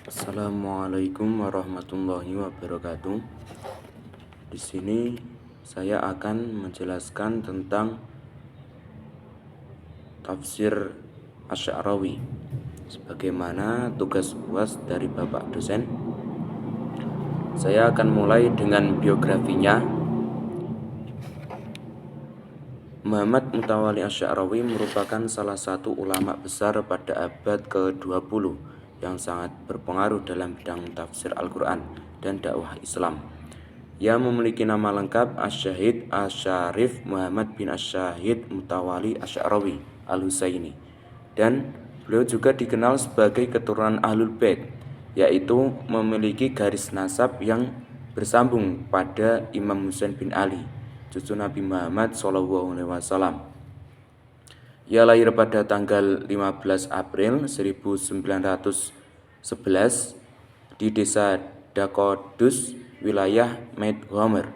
Assalamualaikum warahmatullahi wabarakatuh. Di sini saya akan menjelaskan tentang tafsir Asy-Sya'rawi. Sebagaimana tugas UAS dari Bapak dosen, saya akan mulai dengan biografinya. Muhammad Mutawalli Asy-Sya'rawi merupakan salah satu ulama besar pada abad ke-20 yang sangat berpengaruh dalam bidang tafsir Al-Quran dan dakwah Islam. Ia memiliki nama lengkap Asy-Syahid Asy-Syarif Muhammad bin Asy-Syahid Mutawalli Asy-Sya'rawi Al-Husaini, dan beliau juga dikenal sebagai keturunan Ahlul Bait, yaitu memiliki garis nasab yang bersambung pada Imam Husain bin Ali, cucu Nabi Muhammad SAW. Ia lahir pada tanggal 15 April 1911 di desa Dakodus, wilayah Meidhomer,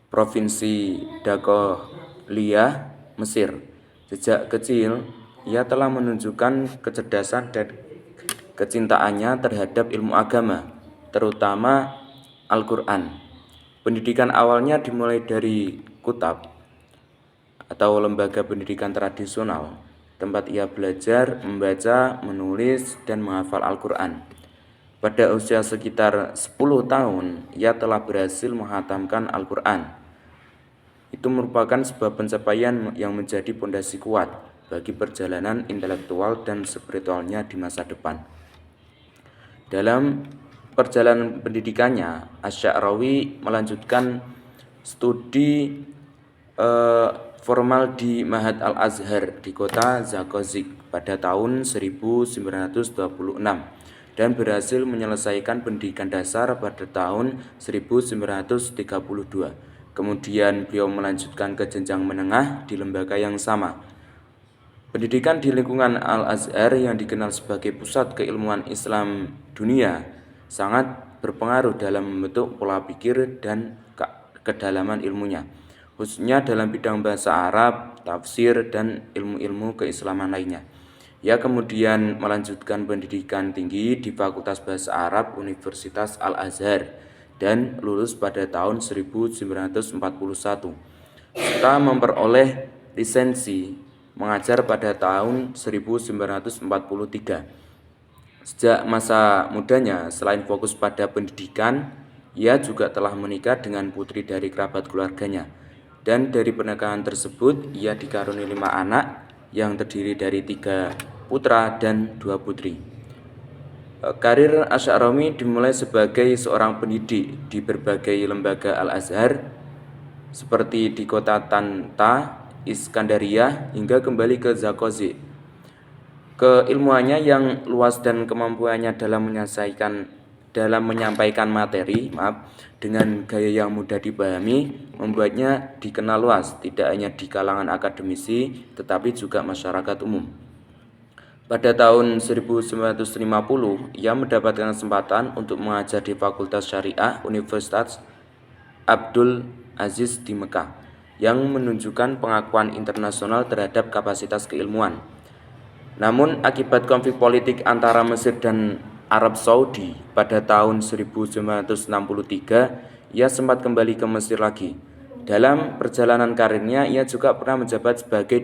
Provinsi Dakolia, Mesir. Sejak kecil, ia telah menunjukkan kecerdasan dan kecintaannya terhadap ilmu agama, terutama Al-Quran. Pendidikan awalnya dimulai dari kutab atau lembaga pendidikan tradisional, tempat ia belajar membaca, menulis, dan menghafal Al-Quran. Pada usia sekitar 10 tahun, ia telah berhasil menghatamkan Al-Quran. Itu merupakan sebuah pencapaian yang menjadi pondasi kuat bagi perjalanan intelektual dan spiritualnya di masa depan. Dalam perjalanan pendidikannya, Asy-Sya'rawi melanjutkan studi formal di Ma'had Al-Azhar di kota Zakozik pada tahun 1926 dan berhasil menyelesaikan pendidikan dasar pada tahun 1932. Kemudian beliau melanjutkan ke jenjang menengah di lembaga yang sama. Pendidikan di lingkungan Al-Azhar yang dikenal sebagai pusat keilmuan Islam dunia sangat berpengaruh dalam membentuk pola pikir dan kedalaman ilmunya, khususnya dalam bidang bahasa Arab, tafsir, dan ilmu-ilmu keislaman lainnya. Ia kemudian melanjutkan pendidikan tinggi di Fakultas Bahasa Arab Universitas Al-Azhar dan lulus pada tahun 1941 serta memperoleh lisensi mengajar pada tahun 1943. Sejak masa mudanya, selain fokus pada pendidikan, ia juga telah menikah dengan putri dari kerabat keluarganya. Dan dari pernikahan tersebut, ia dikaruniai 5 anak yang terdiri dari 3 putra dan 2 putri. Karir Asy-Sya'rawi dimulai sebagai seorang pendidik di berbagai lembaga Al-Azhar seperti di kota Tanta, Iskandaria, hingga kembali ke Zakozik. Keilmuannya yang luas dan kemampuannya dalam menyampaikan materi dengan gaya yang mudah dipahami membuatnya dikenal luas tidak hanya di kalangan akademisi tetapi juga masyarakat umum. Pada tahun 1950, ia mendapatkan kesempatan untuk mengajar di Fakultas Syariah Universitas Abdul Aziz di Mekah, yang menunjukkan pengakuan internasional terhadap kapasitas keilmuan. Namun akibat konflik politik antara Mesir dan Arab Saudi pada tahun 1963, ia sempat kembali ke Mesir lagi. Dalam perjalanan karirnya, ia juga pernah menjabat sebagai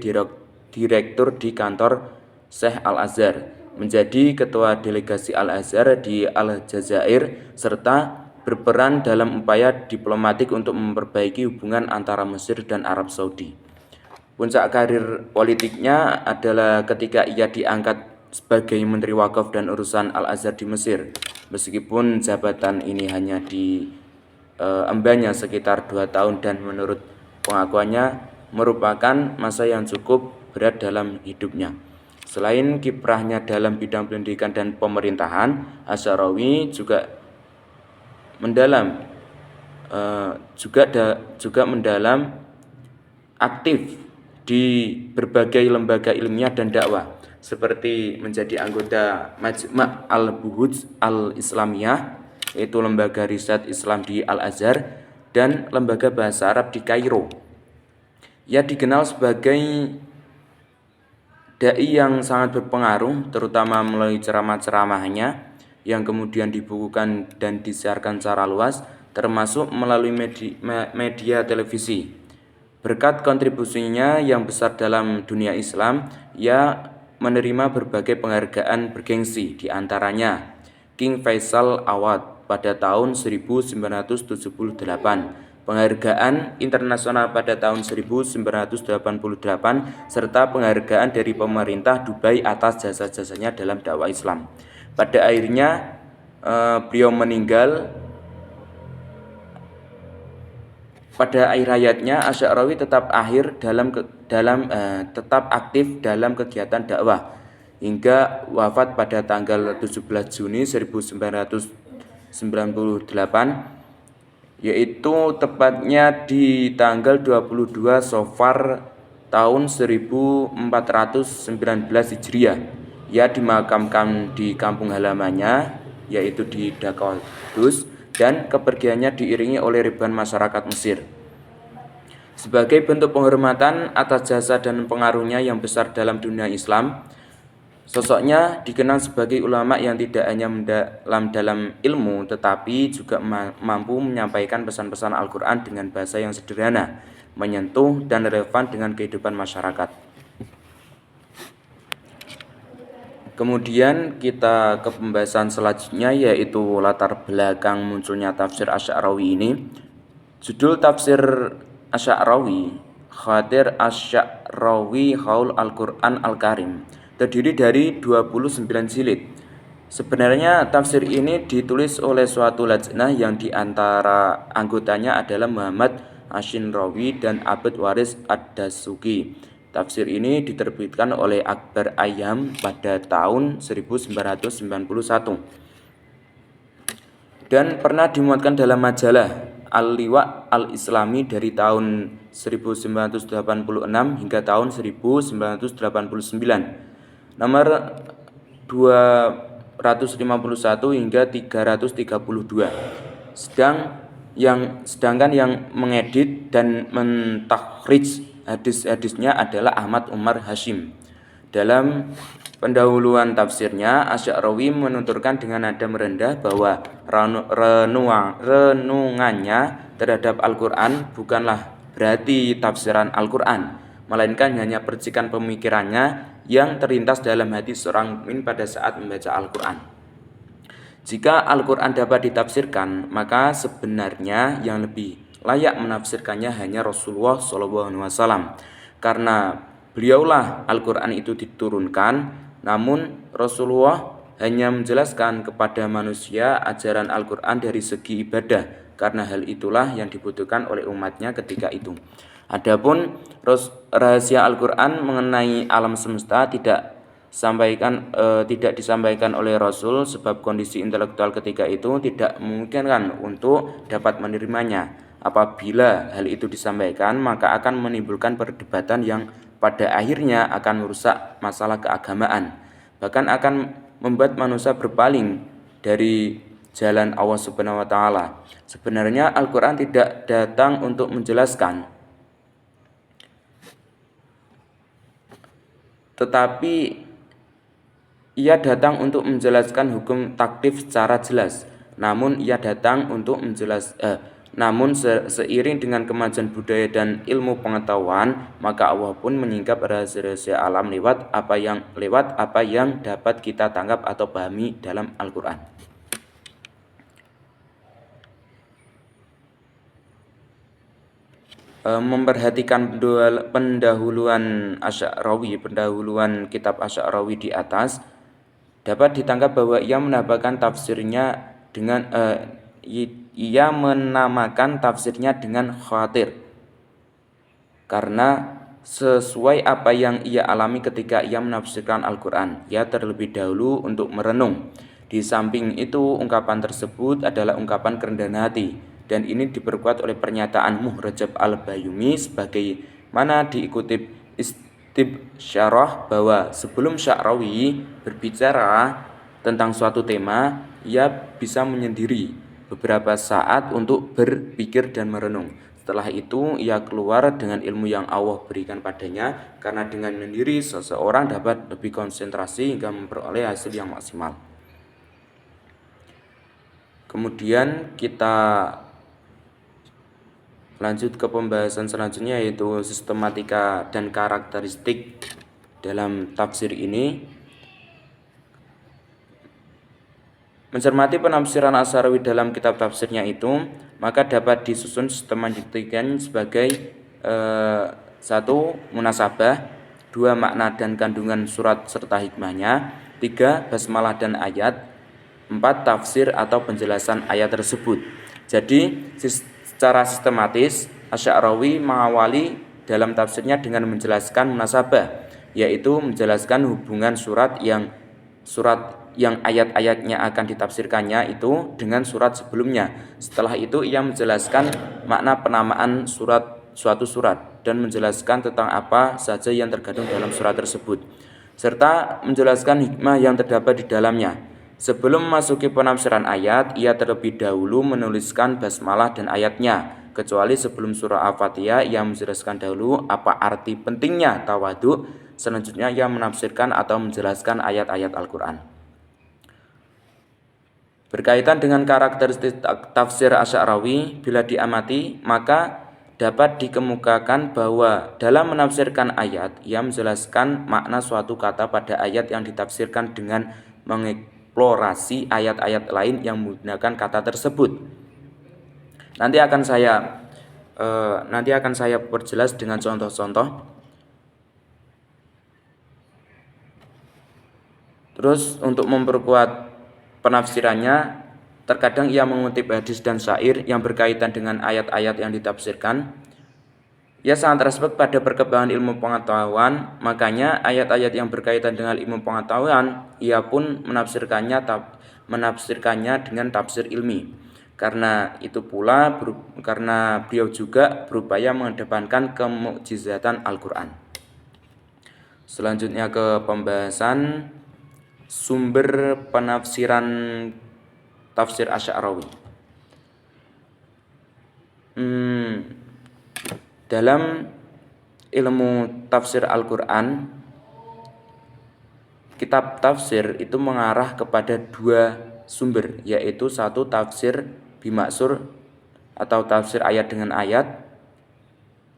direktur di kantor Syekh Al-Azhar, menjadi ketua delegasi Al-Azhar di Aljazair, serta berperan dalam upaya diplomatik untuk memperbaiki hubungan antara Mesir dan Arab Saudi. Puncak karir politiknya adalah ketika ia diangkat sebagai Menteri Wakaf dan Urusan Al-Azhar di Mesir. Meskipun jabatan ini hanya diembannya sekitar 2 tahun dan menurut pengakuannya merupakan masa yang cukup berat dalam hidupnya. Selain kiprahnya dalam bidang pendidikan dan pemerintahan, Asy-Sya'rawi juga mendalam aktif di berbagai lembaga ilmiah dan dakwah, seperti menjadi anggota Majma' al-Buhuth al-Islamiyah, yaitu lembaga riset Islam di Al-Azhar, dan lembaga bahasa Arab di Kairo. Ia dikenal sebagai dai yang sangat berpengaruh, terutama melalui ceramah-ceramahnya yang kemudian dibukukan dan disiarkan secara luas, termasuk melalui media televisi. Berkat kontribusinya yang besar dalam dunia Islam, ia menerima berbagai penghargaan bergengsi, di antaranya King Faisal Award pada tahun 1978, penghargaan internasional pada tahun 1988, serta penghargaan dari pemerintah Dubai atas jasa-jasanya dalam dakwah Islam. Pada akhirnya beliau meninggal. Pada akhir hayatnya, Asy'arawi tetap aktif dalam kegiatan dakwah hingga wafat pada tanggal 17 Juni 1998, yaitu tepatnya di tanggal 22 Safar tahun 1419 Hijriah. Ia dimakamkan di kampung halamannya, yaitu di Damaskus, dan kepergiannya diiringi oleh ribuan masyarakat Mesir. Sebagai bentuk penghormatan atas jasa dan pengaruhnya yang besar dalam dunia Islam, sosoknya dikenal sebagai ulama yang tidak hanya mendalam dalam ilmu, tetapi juga mampu menyampaikan pesan-pesan Al-Quran dengan bahasa yang sederhana, menyentuh, dan relevan dengan kehidupan masyarakat. Kemudian kita ke pembahasan selanjutnya, yaitu latar belakang munculnya tafsir Asy'arawi ini. Judul tafsir Asy'arawi, Khatir Asy'arawi Haul Al-Quran Al-Karim, terdiri dari 29 jilid. Sebenarnya tafsir ini ditulis oleh suatu lajnah yang diantara anggotanya adalah Muhammad Asy-Shinrawi dan Abd Waris Ad-Dasuki. Tafsir ini diterbitkan oleh Akbar Ayyam pada tahun 1991 dan pernah dimuatkan dalam majalah Al-Liwa Al-Islami dari tahun 1986 hingga tahun 1989, nomor 251 hingga 332. Sedangkan yang mengedit dan mentakhrij hadis-hadisnya adalah Ahmad Umar Hashim. Dalam pendahuluan tafsirnya, Asy'arawi menuturkan dengan nada merendah bahwa renungannya terhadap Al-Quran bukanlah berarti tafsiran Al-Quran, melainkan hanya percikan pemikirannya yang terlintas dalam hati seorang mukmin pada saat membaca Al-Quran. Jika Al-Quran dapat ditafsirkan, maka sebenarnya yang lebih layak menafsirkannya hanya Rasulullah SAW, karena beliaulah Al-Quran itu diturunkan. Namun Rasulullah hanya menjelaskan kepada manusia ajaran Al-Quran dari segi ibadah, karena hal itulah yang dibutuhkan oleh umatnya ketika itu. Adapun rahasia Al-Quran mengenai alam semesta tidak disampaikan oleh Rasul, sebab kondisi intelektual ketika itu tidak memungkinkan untuk dapat menerimanya. Apabila hal itu disampaikan, maka akan menimbulkan perdebatan yang pada akhirnya akan merusak masalah keagamaan, bahkan akan membuat manusia berpaling dari jalan Allah Subhanahu wa taala. Sebenarnya Al-Quran tidak datang untuk menjelaskan, tetapi ia datang untuk menjelaskan hukum taklif secara jelas. Namun seiring dengan kemajuan budaya dan ilmu pengetahuan, maka Allah pun menyingkap rahasia-rahasia alam lewat apa yang dapat kita tangkap atau pahami dalam Al-Quran. Memperhatikan pendahuluan kitab Asy'arawi di atas, dapat ditangkap bahwa ia menambahkan tafsirnya dengan ia menamakan tafsirnya dengan khatir karena sesuai apa yang ia alami ketika ia menafsirkan Al-Quran. Ia terlebih dahulu untuk merenung. Di samping itu, ungkapan tersebut adalah ungkapan kerendahan hati, dan ini diperkuat oleh pernyataan Muhrajab Al-Bayyumi sebagaimana diikutip Istibsyarah bahwa sebelum Asy'arawi berbicara tentang suatu tema, ia bisa menyendiri beberapa saat untuk berpikir dan merenung. Setelah itu ia keluar dengan ilmu yang Allah berikan padanya, karena dengan menyendiri seseorang dapat lebih konsentrasi hingga memperoleh hasil yang maksimal. Kemudian kita lanjut ke pembahasan selanjutnya, yaitu sistematika dan karakteristik dalam tafsir ini. Mencermati penafsiran Asy'arawi dalam kitab tafsirnya itu, maka dapat disusun sistematikanya sebagai 1. Munasabah, 2. Makna dan kandungan surat serta hikmahnya, 3. Basmalah dan ayat, 4. Tafsir atau penjelasan ayat tersebut. Jadi secara sistematis Asy'arawi mengawali dalam tafsirnya dengan menjelaskan munasabah, yaitu menjelaskan hubungan surat yang ayat-ayatnya akan ditafsirkannya itu dengan surat sebelumnya. Setelah itu ia menjelaskan makna penamaan suatu surat dan menjelaskan tentang apa saja yang terkandung dalam surat tersebut, serta menjelaskan hikmah yang terdapat di dalamnya. Sebelum memasuki penafsiran ayat, ia terlebih dahulu menuliskan basmalah dan ayatnya, kecuali sebelum surah Al-Fatihah ia menjelaskan dahulu apa arti pentingnya tawadhu. Selanjutnya ia menafsirkan atau menjelaskan ayat-ayat Al-Quran. Berkaitan dengan karakteristik tafsir Asy'arawi, bila diamati maka dapat dikemukakan bahwa dalam menafsirkan ayat, ia menjelaskan makna suatu kata pada ayat yang ditafsirkan dengan mengeksplorasi ayat-ayat lain yang menggunakan kata tersebut. Nanti akan saya perjelas dengan contoh-contoh. Terus untuk memperkuat penafsirannya, terkadang ia mengutip hadis dan syair yang berkaitan dengan ayat-ayat yang ditafsirkan. Ia sangat respek pada perkembangan ilmu pengetahuan, makanya ayat-ayat yang berkaitan dengan ilmu pengetahuan ia pun menafsirkannya dengan tafsir ilmi. Karena itu pula karena beliau juga berupaya mengedepankan kemukjizatan Al-Quran. Selanjutnya ke pembahasan sumber penafsiran tafsir Asy'arawi. Dalam ilmu tafsir Al-Quran, kitab tafsir itu mengarah kepada 2 sumber, yaitu 1. Tafsir bimaksur atau tafsir ayat dengan ayat,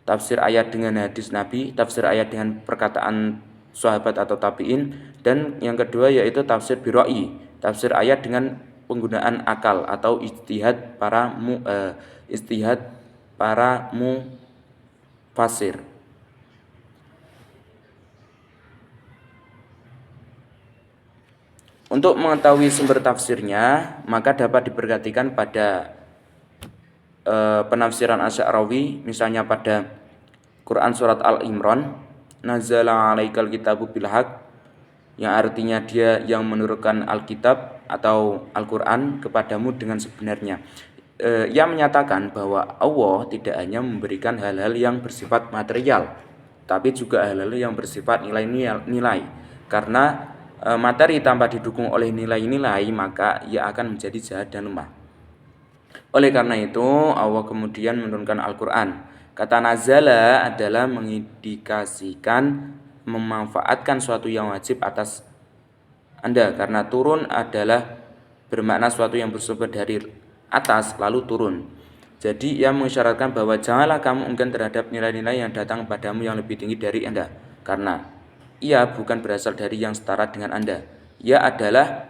tafsir ayat dengan hadis Nabi, tafsir ayat dengan perkataan sahabat atau tabi'in, dan yang kedua yaitu tafsir biroi, tafsir ayat dengan penggunaan akal atau ijtihad para mufasir. Untuk mengetahui sumber tafsirnya, maka dapat diperhatikan pada penafsiran Asy'arawi, misalnya pada Quran surat Al-Imran, nazala 'alaikal kitabu bil haqq, yang artinya dia yang menurunkan Alkitab atau Al-Quran kepadamu dengan sebenarnya. Ia menyatakan bahwa Allah tidak hanya memberikan hal-hal yang bersifat material, tapi juga hal-hal yang bersifat nilai-nilai. Karena materi tanpa didukung oleh nilai-nilai, maka ia akan menjadi jahat dan lemah. Oleh karena itu, Allah kemudian menurunkan Al-Quran. Kata nazala adalah mengindikasikan memanfaatkan suatu yang wajib atas Anda, karena turun adalah bermakna suatu yang bersumber dari atas lalu turun. Jadi ia mengisyaratkan bahwa janganlah kamu enggan terhadap nilai-nilai yang datang padamu yang lebih tinggi dari Anda, karena ia bukan berasal dari yang setara dengan Anda. Ia adalah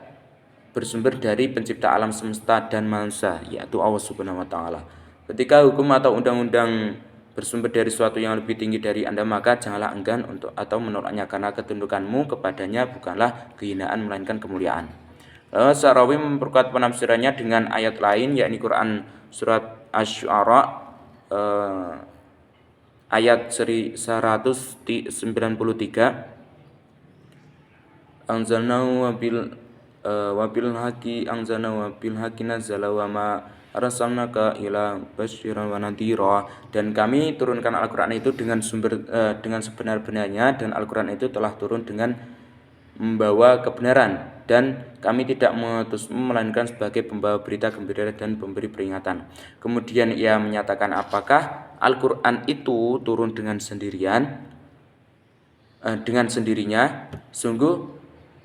bersumber dari pencipta alam semesta dan manusia, yaitu Allah Subhanahu wa taala. Ketika hukum atau undang-undang bersumber dari suatu yang lebih tinggi dari Anda, maka janganlah enggan untuk atau menolaknya, karena ketundukanmu kepadanya bukanlah kehinaan melainkan kemuliaan. Asy'arawi memperkuat penafsirannya dengan ayat lain, yakni Quran surat Asy-Syu'ara ayat 193, anzalnahu wabil haqi nazala wa ma arsalnaka ila basyiran wa nadhira, dan kami turunkan Al-Qur'an itu dengan sebenar-benarnya, dan Al-Qur'an itu telah turun dengan membawa kebenaran, dan kami tidak mengutusmu melainkan sebagai pembawa berita gembira dan pemberi peringatan. Kemudian ia menyatakan apakah Al-Qur'an itu turun dengan sendirinya. Sungguh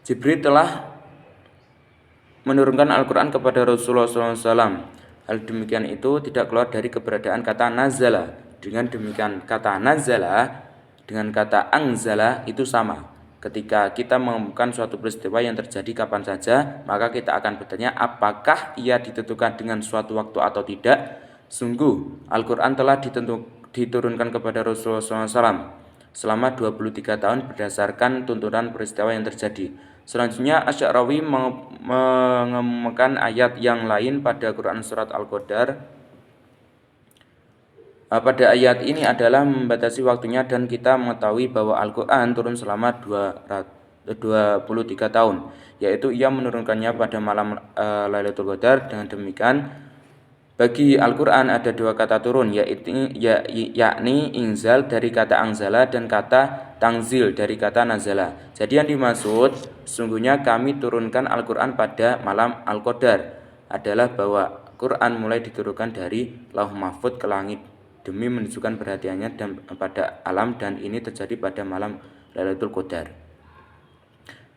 Jibril telah menurunkan Al-Quran kepada Rasulullah SAW. Hal demikian itu tidak keluar dari keberadaan kata nazala. Dengan demikian kata nazala dengan kata anzala itu sama. Ketika kita menemukan suatu peristiwa yang terjadi kapan saja, maka kita akan bertanya apakah ia ditentukan dengan suatu waktu atau tidak. Sungguh Al-Quran telah diturunkan kepada Rasulullah SAW selama 23 tahun berdasarkan tuntunan peristiwa yang terjadi. Selanjutnya Asy-Sya'rawi mengemukakan ayat yang lain pada Quran surat Al-Qadar. Pada ayat ini adalah membatasi waktunya dan kita mengetahui bahwa Al-Quran turun selama 23 tahun, yaitu ia menurunkannya pada malam Lailatul Qadar. Dengan demikian bagi Al-Quran ada dua kata turun, yakni inzal dari kata angzala dan kata tangzil dari kata nazala. Jadi yang dimaksud sesungguhnya kami turunkan Al-Quran pada malam Al-Qadar adalah bahwa Quran mulai diturunkan dari Lauh Mahfuz ke langit demi menunjukkan perhatiannya dan pada alam, dan ini terjadi pada malam Lailatul Qadar.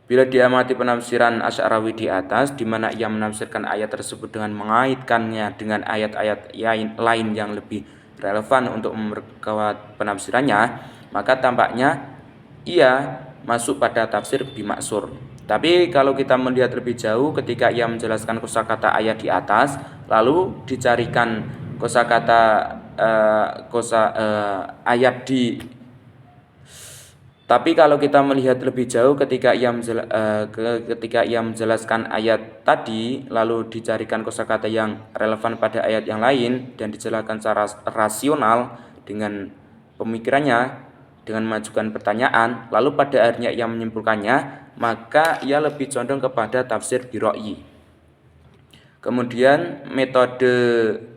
Bila diamati penafsiran Asy-Sya'rawi di atas, di mana ia menafsirkan ayat tersebut dengan mengaitkannya dengan ayat-ayat lain yang lebih relevan untuk memperkuat penafsirannya, maka tampaknya ia masuk pada tafsir bimaksur. Tapi kalau kita melihat lebih jauh, ketika ia menjelaskan kosakata ayat di atas, lalu dicarikan kosakata ayat di Tapi kalau kita melihat lebih jauh ketika ia menjelaskan ayat tadi, lalu dicarikan kosakata yang relevan pada ayat yang lain dan dijelaskan secara rasional dengan pemikirannya, dengan mengajukan pertanyaan, lalu pada akhirnya ia menyimpulkannya, maka ia lebih condong kepada tafsir biroi. Kemudian metode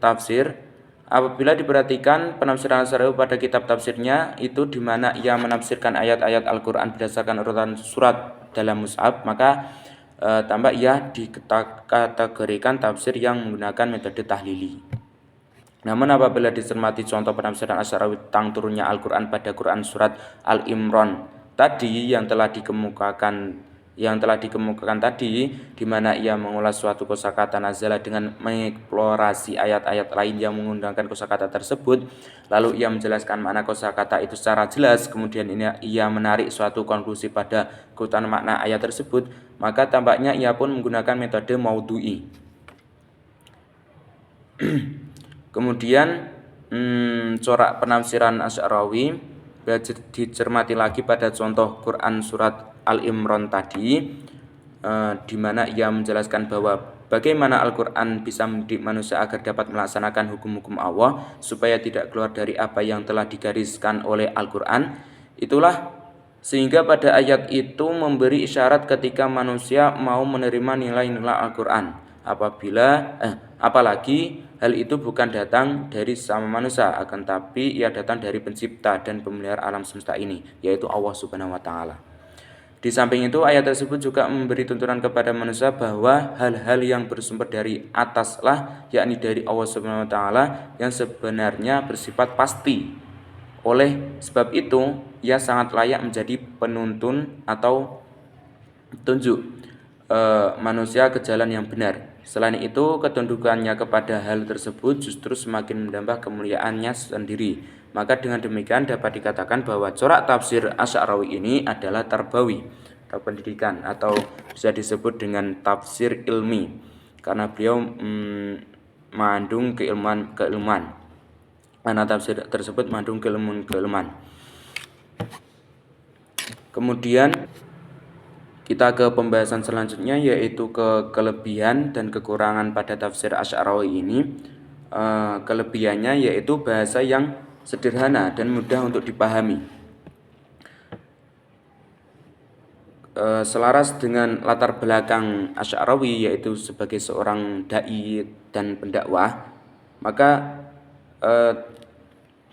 tafsir. Apabila diperhatikan penafsiran Asy-Sya'rawi pada kitab tafsirnya itu di mana ia menafsirkan ayat-ayat Al-Qur'an berdasarkan urutan surat dalam mushaf, maka tampak ia dikategorikan tafsir yang menggunakan metode tahlili. Namun apabila dicermati contoh penafsiran Asy-Sya'rawi tentang turunnya Al-Qur'an pada Quran surat Al-Imran tadi yang telah dikemukakan tadi, di mana ia mengulas suatu kosakata nazala dengan mengeksplorasi ayat-ayat lain yang menggunakan kosakata tersebut, lalu ia menjelaskan makna kosakata itu secara jelas, kemudian ia menarik suatu konklusi pada keutuhan makna ayat tersebut, maka tampaknya ia pun menggunakan metode maudhu'i. Kemudian corak penafsiran Asy-Sya'rawi dicermati lagi pada contoh Quran surat Al-Imran tadi, di mana ia menjelaskan bahwa bagaimana Al-Quran bisa mendidik manusia agar dapat melaksanakan hukum-hukum Allah supaya tidak keluar dari apa yang telah digariskan oleh Al-Quran. Itulah sehingga pada ayat itu memberi isyarat ketika manusia mau menerima nilai-nilai Al-Quran, apalagi hal itu bukan datang dari sama manusia, akan tapi ia datang dari pencipta dan pemelihara alam semesta ini, yaitu Allah Subhanahu wa Ta'ala. Di samping itu, ayat tersebut juga memberi tuntunan kepada manusia bahwa hal-hal yang bersumber dari ataslah, yakni dari Allah Subhanahu wa Ta'ala, yang sebenarnya bersifat pasti. Oleh sebab itu, ia sangat layak menjadi penuntun atau tunjuk manusia ke jalan yang benar. Selain itu, ketundukannya kepada hal tersebut justru semakin menambah kemuliaannya sendiri. Maka dengan demikian dapat dikatakan bahwa corak tafsir Asy-Sya'rawi ini adalah tarbawi, pendidikan, atau bisa disebut dengan tafsir ilmi, karena beliau mengandung keilmuan. Karena tafsir tersebut mengandung keilmuan. Kemudian kita ke pembahasan selanjutnya, yaitu ke kelebihan dan kekurangan pada tafsir Asy-Sya'rawi ini. Kelebihannya yaitu bahasa yang sederhana dan mudah untuk dipahami. Selaras dengan latar belakang Asy-Sya'rawi yaitu sebagai seorang dai dan pendakwah, maka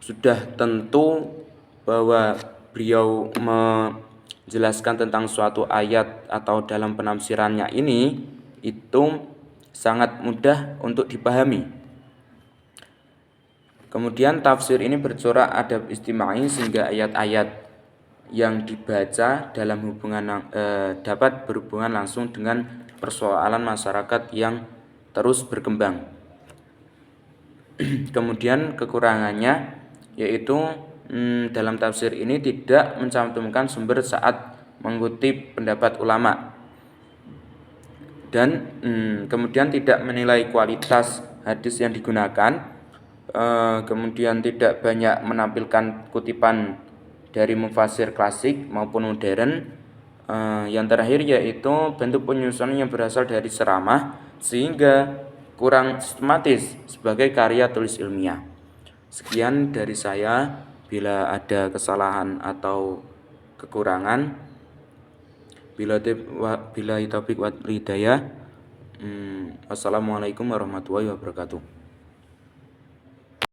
sudah tentu bahwa beliau menjelaskan tentang suatu ayat atau dalam penafsirannya ini itu sangat mudah untuk dipahami. Kemudian tafsir ini bercorak adab istimai sehingga ayat-ayat yang dibaca dalam dapat berhubungan langsung dengan persoalan masyarakat yang terus berkembang. Kemudian kekurangannya yaitu dalam tafsir ini tidak mencantumkan sumber saat mengutip pendapat ulama, dan kemudian tidak menilai kualitas hadis yang digunakan, kemudian tidak banyak menampilkan kutipan dari mufasir klasik maupun modern. Yang terakhir yaitu bentuk penyusunan yang berasal dari ceramah sehingga kurang sistematis sebagai karya tulis ilmiah. Sekian dari saya. Bila ada kesalahan atau kekurangan, bila taufiq wal hidayah. Wassalamualaikum warahmatullahi wabarakatuh.